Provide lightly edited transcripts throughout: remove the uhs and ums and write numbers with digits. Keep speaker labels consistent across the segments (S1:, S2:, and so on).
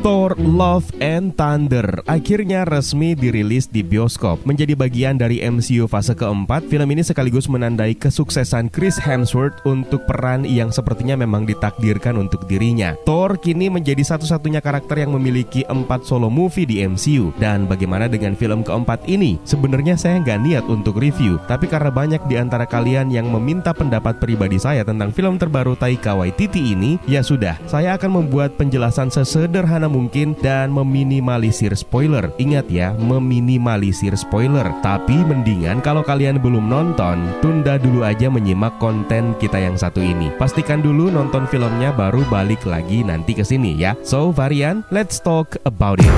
S1: Thor Love and Thunder akhirnya resmi dirilis di bioskop. Menjadi bagian dari MCU fase keempat, film ini sekaligus menandai kesuksesan Chris Hemsworth untuk peran yang sepertinya memang ditakdirkan untuk dirinya. Thor kini menjadi satu-satunya karakter yang memiliki 4 solo movie di MCU. Dan bagaimana dengan film keempat ini? Sebenarnya saya nggak niat untuk review, tapi karena banyak di antara kalian yang meminta pendapat pribadi saya tentang film terbaru Taika Waititi ini, ya sudah, saya akan membuat penjelasan sesederhana mungkin dan meminimalisir spoiler. Ingat ya, meminimalisir spoiler. Tapi mendingan kalau kalian belum nonton, tunda dulu aja menyimak konten kita yang satu ini. Pastikan dulu nonton filmnya baru balik lagi nanti ke sini ya. So, Varian, let's talk about it.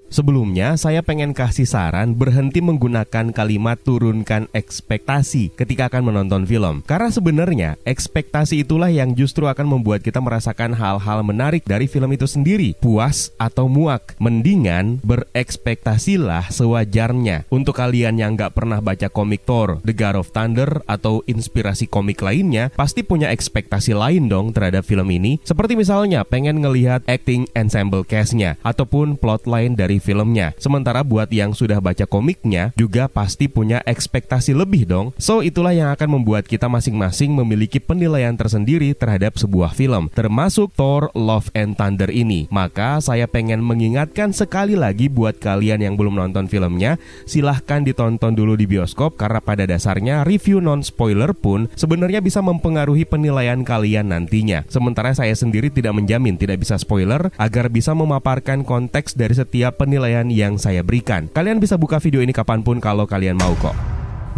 S1: Sebelumnya, saya pengen kasih saran berhenti menggunakan kalimat turunkan ekspektasi ketika akan menonton film. Karena sebenarnya, ekspektasi itulah yang justru akan membuat kita merasakan hal-hal menarik dari film itu sendiri, puas atau muak. Mendingan berekspektasilah sewajarnya. Untuk kalian yang nggak pernah baca komik Thor, The God of Thunder, atau inspirasi komik lainnya, pasti punya ekspektasi lain dong terhadap film ini. Seperti misalnya pengen ngelihat acting ensemble cast-nya, ataupun plotline dari filmnya. Sementara buat yang sudah baca komiknya juga pasti punya ekspektasi lebih dong. So itulah yang akan membuat kita masing-masing memiliki penilaian tersendiri terhadap sebuah film, termasuk Thor Love and Thunder ini. Maka saya pengen mengingatkan sekali lagi buat kalian yang belum nonton filmnya, silahkan ditonton dulu di bioskop, karena pada dasarnya review non-spoiler pun sebenarnya bisa mempengaruhi penilaian kalian nantinya. Sementara saya sendiri tidak menjamin tidak bisa spoiler agar bisa memaparkan konteks dari setiap penilaian yang saya berikan. Kalian bisa buka video ini kapanpun kalau kalian mau kok.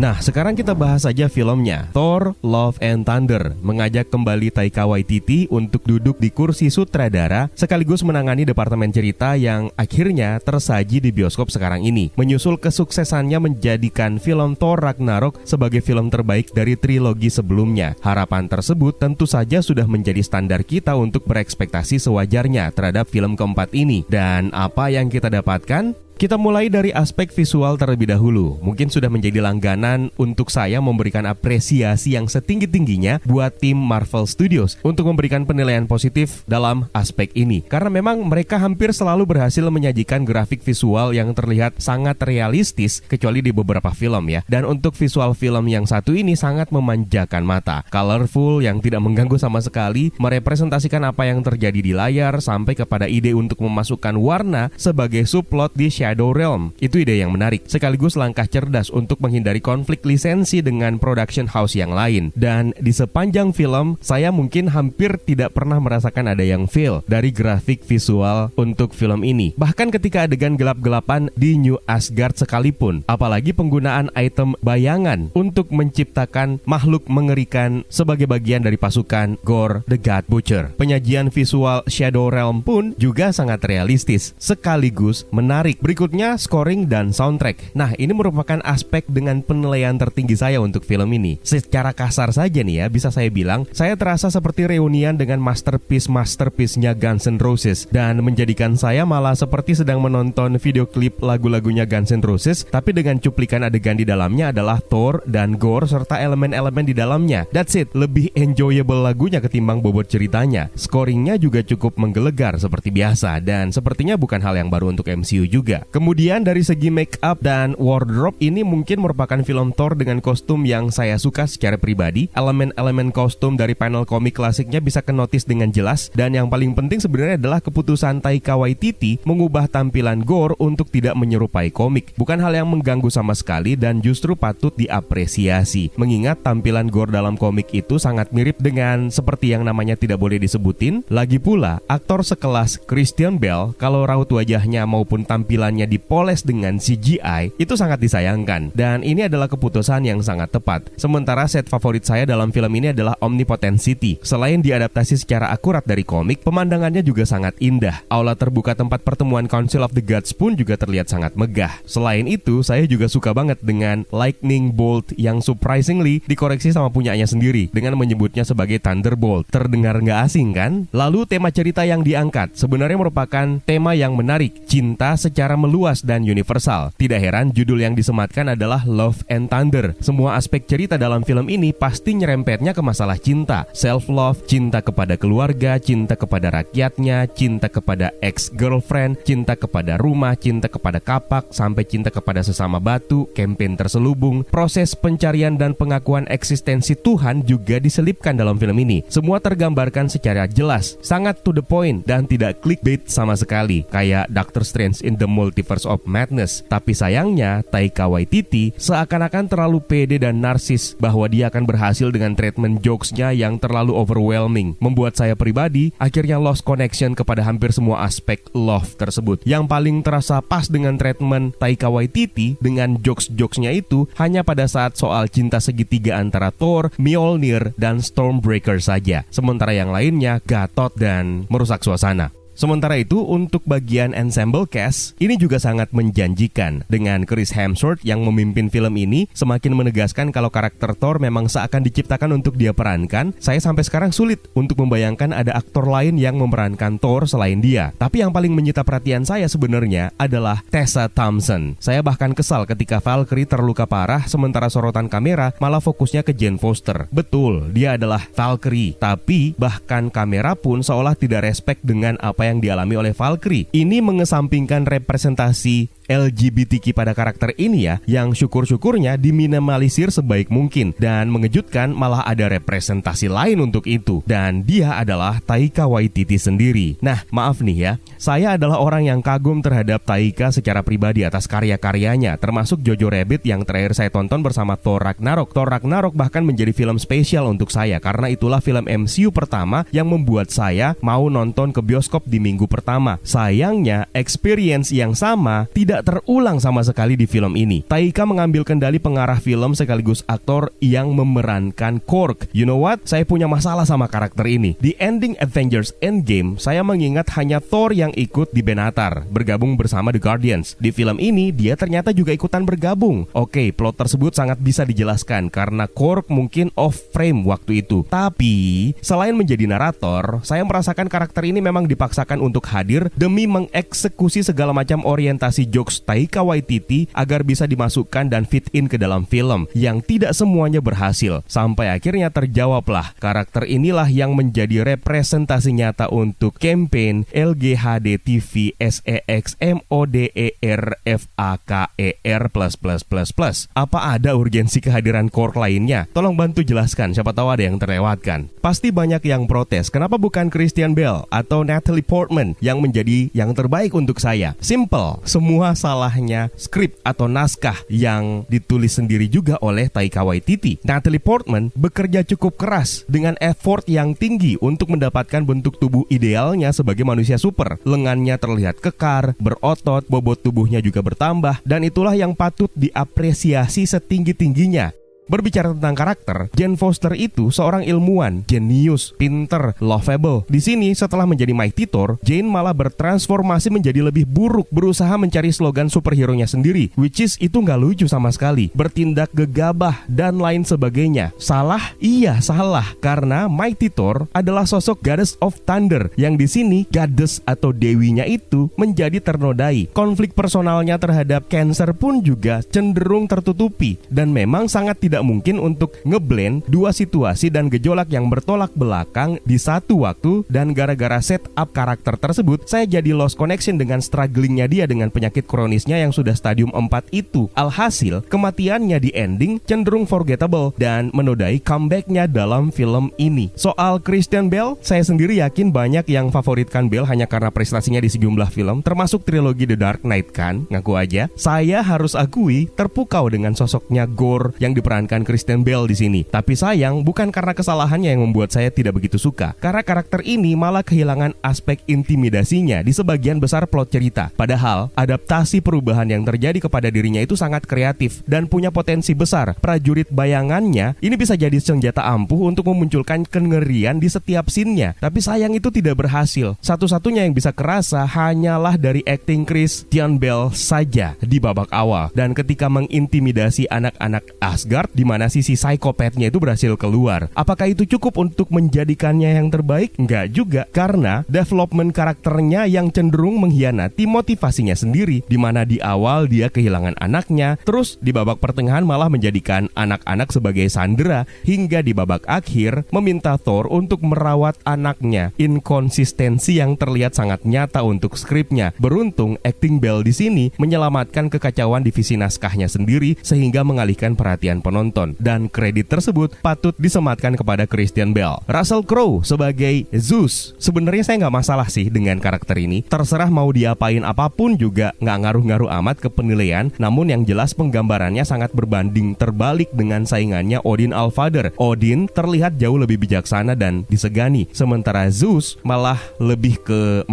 S1: Nah, sekarang kita bahas saja filmnya. Thor Love and Thunder mengajak kembali Taika Waititi untuk duduk di kursi sutradara sekaligus menangani departemen cerita yang akhirnya tersaji di bioskop sekarang ini. Menyusul kesuksesannya menjadikan film Thor Ragnarok sebagai film terbaik dari trilogi sebelumnya. Harapan tersebut tentu saja sudah menjadi standar kita untuk berekspektasi sewajarnya terhadap film keempat ini. Dan apa yang kita dapatkan? Kita mulai dari aspek visual terlebih dahulu. Mungkin sudah menjadi langganan untuk saya memberikan apresiasi yang setinggi-tingginya buat tim Marvel Studios untuk memberikan penilaian positif dalam aspek ini. Karena memang mereka hampir selalu berhasil menyajikan grafik visual yang terlihat sangat realistis, kecuali di beberapa film ya. Dan untuk visual film yang satu ini sangat memanjakan mata. Colorful yang tidak mengganggu sama sekali, merepresentasikan apa yang terjadi di layar sampai kepada ide untuk memasukkan warna sebagai subplot di Shadow Realm. Itu ide yang menarik, sekaligus langkah cerdas untuk menghindari konflik lisensi dengan production house yang lain. Dan di sepanjang film, saya mungkin hampir tidak pernah merasakan ada yang fail dari grafik visual untuk film ini. Bahkan ketika adegan gelap-gelapan di New Asgard sekalipun, apalagi penggunaan item bayangan untuk menciptakan makhluk mengerikan sebagai bagian dari pasukan Gore the God Butcher. Penyajian visual Shadow Realm pun juga sangat realistis, sekaligus menarik. Berikutnya scoring dan soundtrack. Nah, ini merupakan aspek dengan penilaian tertinggi saya untuk film ini. Secara kasar saja nih ya, bisa saya bilang saya terasa seperti reunian dengan masterpiece-nya Guns N' Roses, dan menjadikan saya malah seperti sedang menonton video klip lagu-lagunya Guns N' Roses, tapi dengan cuplikan adegan di dalamnya adalah Thor dan Gore serta elemen-elemen di dalamnya. That's it, lebih enjoyable lagunya ketimbang bobot ceritanya. Scoringnya juga cukup menggelegar seperti biasa, dan sepertinya bukan hal yang baru untuk MCU juga. Kemudian dari segi make up dan wardrobe, ini mungkin merupakan film Thor dengan kostum yang saya suka secara pribadi. Elemen-elemen kostum dari panel komik klasiknya bisa kenotis dengan jelas, dan yang paling penting sebenarnya adalah keputusan Taika Waititi mengubah tampilan Gore untuk tidak menyerupai komik. Bukan hal yang mengganggu sama sekali dan justru patut diapresiasi, mengingat tampilan Gore dalam komik itu sangat mirip dengan seperti yang namanya tidak boleh disebutin. Lagi pula, aktor sekelas Christian Bale, kalau raut wajahnya maupun tampilannya dipoles dengan CGI, itu sangat disayangkan. Dan ini adalah keputusan yang sangat tepat. Sementara set favorit saya dalam film ini adalah Omnipotent City. Selain diadaptasi secara akurat dari komik, pemandangannya juga sangat indah. Aula terbuka tempat pertemuan Council of the Gods pun juga terlihat sangat megah. Selain itu, saya juga suka banget dengan Lightning Bolt yang surprisingly dikoreksi sama punyanya sendiri dengan menyebutnya sebagai Thunderbolt. Terdengar nggak asing kan? Lalu tema cerita yang diangkat sebenarnya merupakan tema yang menarik. Cinta secara meluas dan universal. Tidak heran judul yang disematkan adalah Love and Thunder. Semua aspek cerita dalam film ini pasti nyerempetnya ke masalah cinta, self-love, cinta kepada keluarga, cinta kepada rakyatnya, cinta kepada ex-girlfriend, cinta kepada rumah, cinta kepada kapak, sampai cinta kepada sesama batu, campaign terselubung. Proses pencarian dan pengakuan eksistensi Tuhan juga diselipkan dalam film ini. Semua tergambarkan secara jelas, sangat to the point, dan tidak clickbait sama sekali, kayak Doctor Strange in the Multiverse of Madness. Tapi sayangnya, Taika Waititi seakan-akan terlalu pede dan narsis bahwa dia akan berhasil dengan treatment jokes-nya yang terlalu overwhelming. Membuat saya pribadi akhirnya lost connection kepada hampir semua aspek love tersebut. Yang paling terasa pas dengan treatment Taika Waititi dengan jokes-jokesnya itu hanya pada saat soal cinta segitiga antara Thor, Mjolnir, dan Stormbreaker saja. Sementara yang lainnya gatot dan merusak suasana. Sementara itu, untuk bagian ensemble cast, ini juga sangat menjanjikan. Dengan Chris Hemsworth yang memimpin film ini, semakin menegaskan kalau karakter Thor memang seakan diciptakan untuk dia perankan. Saya sampai sekarang sulit untuk membayangkan ada aktor lain yang memerankan Thor selain dia. Tapi yang paling menyita perhatian saya sebenarnya adalah Tessa Thompson. Saya bahkan kesal ketika Valkyrie terluka parah, sementara sorotan kamera malah fokusnya ke Jane Foster. Betul, dia adalah Valkyrie, tapi bahkan kamera pun seolah tidak respect dengan apa yang dialami oleh Valkyrie. Ini mengesampingkan representasi LGBTQ pada karakter ini ya, yang syukur-syukurnya diminimalisir sebaik mungkin. Dan mengejutkan malah ada representasi lain untuk itu, dan dia adalah Taika Waititi sendiri. Nah, maaf nih ya, saya adalah orang yang kagum terhadap Taika secara pribadi atas karya-karyanya, termasuk Jojo Rabbit yang terakhir saya tonton bersama Thor Ragnarok. Thor Ragnarok bahkan menjadi film spesial untuk saya, karena itulah film MCU pertama yang membuat saya mau nonton ke bioskop di minggu pertama. Sayangnya, experience yang sama tidak terulang sama sekali di film ini. Taika mengambil kendali pengarah film sekaligus aktor yang memerankan Korg. You know what? Saya punya masalah sama karakter ini. Di ending Avengers Endgame, saya mengingat hanya Thor yang ikut di Benatar, bergabung bersama The Guardians. Di film ini, dia ternyata juga ikutan bergabung. Oke, plot tersebut sangat bisa dijelaskan karena Korg mungkin off frame waktu itu. Tapi, selain menjadi narator, saya merasakan karakter ini memang dipaksakan untuk hadir demi mengeksekusi segala macam orientasi jokes Taika Waititi agar bisa dimasukkan dan fit in ke dalam film, yang tidak semuanya berhasil. Sampai akhirnya terjawablah, karakter inilah yang menjadi representasi nyata untuk campaign LGHDTV SEXMODERFAKER++++. Apa ada urgensi kehadiran Korg lainnya? Tolong bantu jelaskan, siapa tahu ada yang terlewatkan. Pasti banyak yang protes, kenapa bukan Christian Bale atau Natalie Portman yang menjadi yang terbaik untuk saya? Simple, semua salahnya skrip atau naskah yang ditulis sendiri juga oleh Taika Waititi. Natalie Portman bekerja cukup keras dengan effort yang tinggi untuk mendapatkan bentuk tubuh idealnya sebagai manusia super. Lengannya terlihat kekar, berotot, bobot tubuhnya juga bertambah, dan itulah yang patut diapresiasi setinggi-tingginya. Berbicara tentang karakter, Jane Foster itu seorang ilmuwan, jenius, pinter, lovable. Di sini setelah menjadi Mighty Thor, Jane malah bertransformasi menjadi lebih buruk, berusaha mencari slogan superhero-nya sendiri, which is itu nggak lucu sama sekali. Bertindak gegabah dan lain sebagainya. Salah? Iya salah, karena Mighty Thor adalah sosok Goddess of Thunder, yang di sini goddess atau dewinya itu menjadi ternodai. Konflik personalnya terhadap Cancer pun juga cenderung tertutupi, dan memang sangat tidak mungkin untuk ngeblend dua situasi dan gejolak yang bertolak belakang di satu waktu. Dan gara-gara setup karakter tersebut, saya jadi lost connection dengan strugglingnya dia dengan penyakit kronisnya yang sudah stadium 4 itu. Alhasil, kematiannya di ending cenderung forgettable dan menodai comebacknya dalam film ini. Soal Christian Bale, saya sendiri yakin banyak yang favoritkan Bale hanya karena prestasinya di sejumlah film, termasuk trilogi The Dark Knight kan, ngaku aja. Saya harus akui terpukau dengan sosoknya Gore yang diperankan Christian Bale di sini. Tapi sayang, bukan karena kesalahannya yang membuat saya tidak begitu suka, karena karakter ini malah kehilangan aspek intimidasinya di sebagian besar plot cerita. Padahal adaptasi perubahan yang terjadi kepada dirinya itu sangat kreatif dan punya potensi besar. Prajurit bayangannya ini bisa jadi senjata ampuh untuk memunculkan kengerian di setiap scene-nya. Tapi sayang itu tidak berhasil. Satu-satunya yang bisa kerasa hanyalah dari acting Christian Bale saja di babak awal. Dan ketika mengintimidasi anak-anak Asgard, di mana sisi psikopatnya itu berhasil keluar. Apakah itu cukup untuk menjadikannya yang terbaik? Enggak juga, karena development karakternya yang cenderung mengkhianati motivasinya sendiri, di mana di awal dia kehilangan anaknya, terus di babak pertengahan malah menjadikan anak-anak sebagai sandera, hingga di babak akhir meminta Thor untuk merawat anaknya. Inkonsistensi yang terlihat sangat nyata untuk skripnya. Beruntung acting Bell di sini menyelamatkan kekacauan divisi naskahnya sendiri sehingga mengalihkan perhatian penonton, dan kredit tersebut patut disematkan kepada Christian Bale. Russell Crowe sebagai Zeus, sebenarnya saya nggak masalah sih dengan karakter ini. Terserah mau diapain apapun juga nggak ngaruh-ngaruh amat ke penilaian. Namun yang jelas penggambarannya sangat berbanding terbalik dengan saingannya Odin Allfather. Odin terlihat jauh lebih bijaksana dan disegani, sementara Zeus malah lebih ke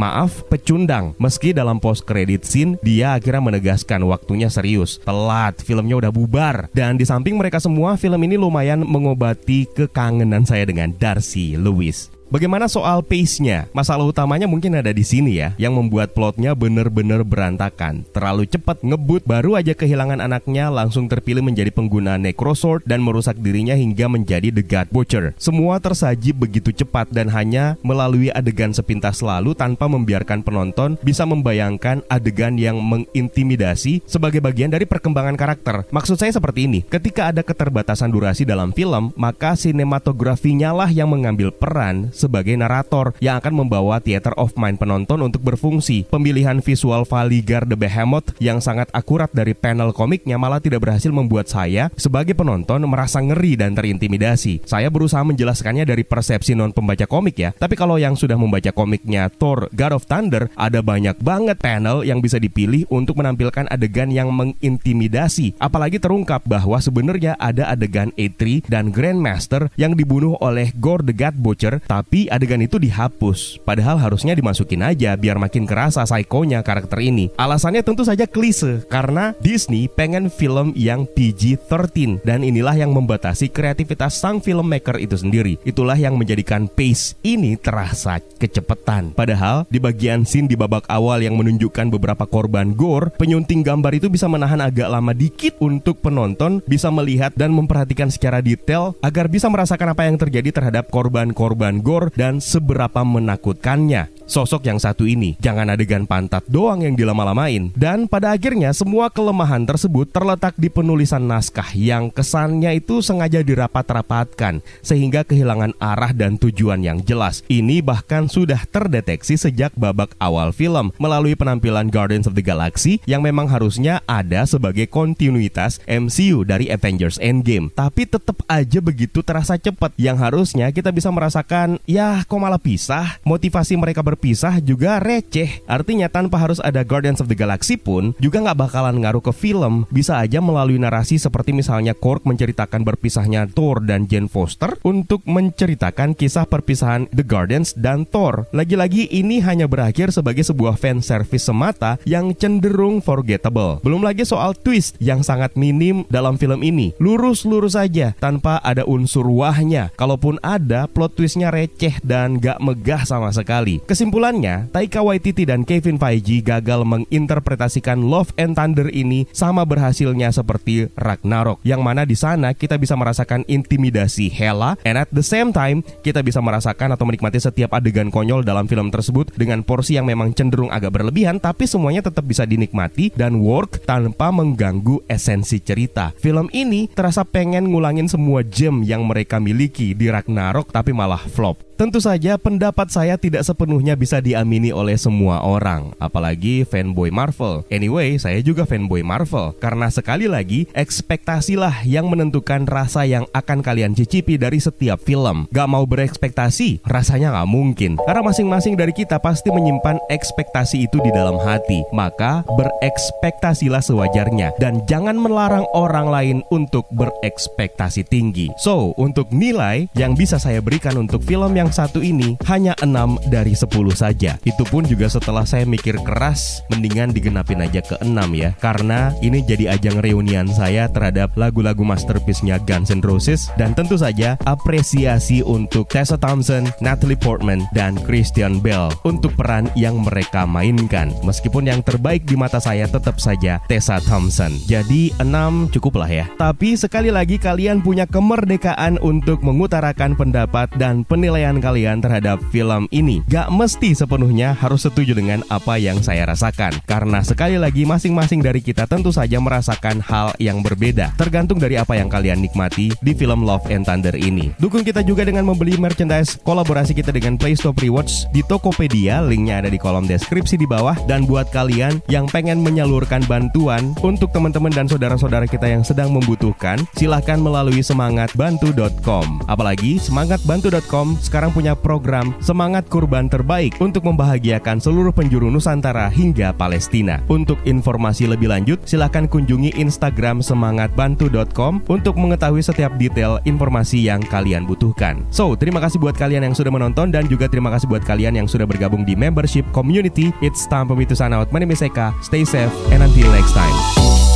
S1: pecundang. Meski dalam post credit scene dia akhirnya menegaskan waktunya serius. Telat, filmnya udah bubar. Dan di samping mereka semua, film ini lumayan mengobati kekangenan saya dengan Darcy Lewis. Bagaimana soal pace-nya? Masalah utamanya mungkin ada di sini ya, yang membuat plotnya bener-bener berantakan. Terlalu cepat ngebut, baru aja kehilangan anaknya langsung terpilih menjadi pengguna Necrosword dan merusak dirinya hingga menjadi The God Butcher. Semua tersaji begitu cepat dan hanya melalui adegan sepintas lalu tanpa membiarkan penonton bisa membayangkan adegan yang mengintimidasi sebagai bagian dari perkembangan karakter. Maksud saya seperti ini, ketika ada keterbatasan durasi dalam film, maka sinematografinya lah yang mengambil peran sebagai narator yang akan membawa theater of mind penonton untuk berfungsi. Pemilihan visual Valigar the Behemoth yang sangat akurat dari panel komiknya malah tidak berhasil membuat saya sebagai penonton merasa ngeri dan terintimidasi. Saya berusaha menjelaskannya dari persepsi non pembaca komik ya, tapi kalau yang sudah membaca komiknya Thor God of Thunder, ada banyak banget panel yang bisa dipilih untuk menampilkan adegan yang mengintimidasi. Apalagi terungkap bahwa sebenarnya ada adegan A3 dan Grandmaster yang dibunuh oleh Gore the God Butcher, tapi adegan itu dihapus. Padahal harusnya dimasukin aja biar makin kerasa psikonya karakter ini. Alasannya tentu saja klise, karena Disney pengen film yang PG-13, dan inilah yang membatasi kreativitas sang filmmaker itu sendiri. Itulah yang menjadikan pace ini terasa kecepatan. Padahal di bagian scene di babak awal yang menunjukkan beberapa korban gore, penyunting gambar itu bisa menahan agak lama dikit untuk penonton bisa melihat dan memperhatikan secara detail agar bisa merasakan apa yang terjadi terhadap korban-korban gore dan seberapa menakutkannya sosok yang satu ini. Jangan adegan pantat doang yang dilama-lamain. Dan pada akhirnya semua kelemahan tersebut terletak di penulisan naskah yang kesannya itu sengaja dirapat-rapatkan sehingga kehilangan arah dan tujuan yang jelas. Ini bahkan sudah terdeteksi sejak babak awal film melalui penampilan Guardians of the Galaxy yang memang harusnya ada sebagai kontinuitas MCU dari Avengers Endgame. Tapi tetap aja begitu terasa cepat, yang harusnya kita bisa merasakan ya kok malah pisah. Motivasi mereka berpisah juga receh. Artinya tanpa harus ada Guardians of the Galaxy pun juga gak bakalan ngaruh ke film. Bisa aja melalui narasi seperti misalnya Korg menceritakan berpisahnya Thor dan Jane Foster untuk menceritakan kisah perpisahan The Guardians dan Thor. Lagi-lagi ini hanya berakhir sebagai sebuah fan service semata yang cenderung forgettable. Belum lagi soal twist yang sangat minim dalam film ini. Lurus-lurus aja tanpa ada unsur wahnya. Kalaupun ada, plot twistnya receh dan gak megah sama sekali. Kesimpulannya, Taika Waititi dan Kevin Feige gagal menginterpretasikan Love and Thunder ini sama berhasilnya seperti Ragnarok, yang mana di sana kita bisa merasakan intimidasi Hela, and at the same time kita bisa merasakan atau menikmati setiap adegan konyol dalam film tersebut dengan porsi yang memang cenderung agak berlebihan, tapi semuanya tetap bisa dinikmati dan work tanpa mengganggu esensi cerita. Film ini terasa pengen ngulangin semua gem yang mereka miliki di Ragnarok tapi malah flop. Tentu saja pendapat saya tidak sepenuhnya bisa diamini oleh semua orang, apalagi fanboy Marvel. Anyway, saya juga fanboy Marvel, karena sekali lagi ekspektasilah yang menentukan rasa yang akan kalian cicipi dari setiap film. Gak mau berekspektasi, rasanya gak mungkin, karena masing-masing dari kita pasti menyimpan ekspektasi itu di dalam hati. Maka berekspektasilah sewajarnya, dan jangan melarang orang lain untuk berekspektasi tinggi. So, untuk nilai yang bisa saya berikan untuk film yang yang satu ini hanya 6 dari 10 saja. Itu pun juga setelah saya mikir keras, mendingan digenapin aja ke 6 ya. Karena ini jadi ajang reunian saya terhadap lagu-lagu masterpiece-nya Guns N' Roses. Dan tentu saja apresiasi untuk Tessa Thompson, Natalie Portman, dan Christian Bale untuk peran yang mereka mainkan. Meskipun yang terbaik di mata saya tetap saja Tessa Thompson. Jadi 6 cukup lah ya. Tapi sekali lagi kalian punya kemerdekaan untuk mengutarakan pendapat dan penilaian kalian terhadap film ini. Gak mesti sepenuhnya harus setuju dengan apa yang saya rasakan. Karena sekali lagi masing-masing dari kita tentu saja merasakan hal yang berbeda. Tergantung dari apa yang kalian nikmati di film Love and Thunder ini. Dukung kita juga dengan membeli merchandise kolaborasi kita dengan PlayStop Rewards di Tokopedia. Linknya ada di kolom deskripsi di bawah. Dan buat kalian yang pengen menyalurkan bantuan untuk teman-teman dan saudara-saudara kita yang sedang membutuhkan, silahkan melalui semangatbantu.com. Apalagi semangatbantu.com sekarang punya program Semangat Kurban Terbaik untuk membahagiakan seluruh penjuru Nusantara hingga Palestina. Untuk informasi lebih lanjut, silahkan kunjungi Instagram semangatbantu.com untuk mengetahui setiap detail informasi yang kalian butuhkan. So, terima kasih buat kalian yang sudah menonton dan juga terima kasih buat kalian yang sudah bergabung di membership community. It's time for me to sign out. My name is Eka. Stay safe and until next time.